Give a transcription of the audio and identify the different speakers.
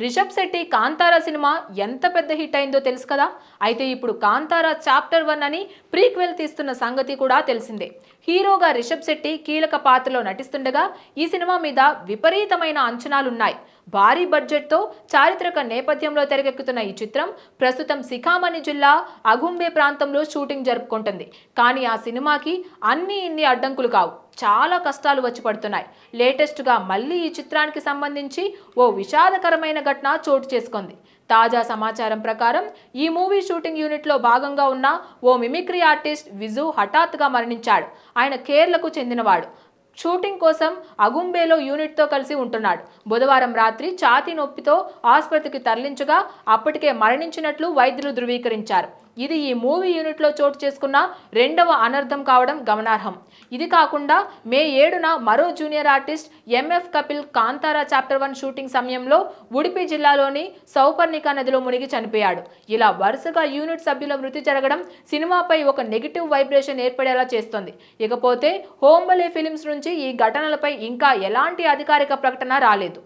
Speaker 1: Rishabh Shetty Kantara cinema ఎంత పెద్ద hit అయిందో తెలుసు కదా. అయితే ఇప్పుడు కాంతారా చాప్టర్ 1 అని ప్రీక్వెల్ తీస్తున్న సంగతి కూడా తెలిసిందే. హీరోగా రిషబ్ శెట్టి కీలక పాత్రలో నటిస్తుండగా ఈ సినిమా మీద విపరీతమైన అంచనాలున్నాయి. భారీ బడ్జెట్తో చారిత్రక నేపథ్యంలో తెరకెక్కుతున్న ఈ చిత్రం ప్రస్తుతం సికామణి జిల్లా అగుంబే ప్రాంతంలో షూటింగ్ జరుపుకుంటుంది. కానీ ఆ సినిమాకి ఇన్ని అడ్డంకులు కావు, చాలా కష్టాలు వచ్చి పడుతున్నాయి. లేటెస్ట్గా మళ్ళీ ఈ చిత్రానికి సంబంధించి ఓ విషాదకరమైన ఘటన చోటు చేసుకుంది. తాజా సమాచారం ప్రకారం ఈ మూవీ షూటింగ్ యూనిట్లో భాగంగా ఉన్న ఓ మిమిక్రీ ఆర్టిస్ట్ విజు హఠాత్తుగా మరణించాడు. ఆయన కేరళకు చెందినవాడు. షూటింగ్ కోసం అగుంబేలో యూనిట్తో కలిసి ఉంటున్నాడు. బుధవారం రాత్రి ఛాతీ నొప్పితో ఆసుపత్రికి తరలించగా అప్పటికే మరణించినట్లు వైద్యులు ధృవీకరించారు. ఇది ఈ మూవీ యూనిట్లో చోటు చేసుకున్న రెండవ అనర్థం కావడం గమనార్హం. ఇది కాకుండా మే 7న మరో junior artist MF Kapil Kantara chapter 1 shooting సమయంలో ఉడిపి జిల్లాలోని సౌపర్ణిక నదిలో మునిగి చనిపోయాడు. ఇలా వరుసగా యూనిట్ సభ్యుల మృతి జరగడం సినిమాపై ఒక నెగిటివ్ వైబ్రేషన్ ఏర్పడేలా చేస్తోంది. ఇకపోతే హోంబలే ఫిలిమ్స్ నుంచి ఈ ఘటనలపై ఇంకా ఎలాంటి అధికారిక ప్రకటన రాలేదు.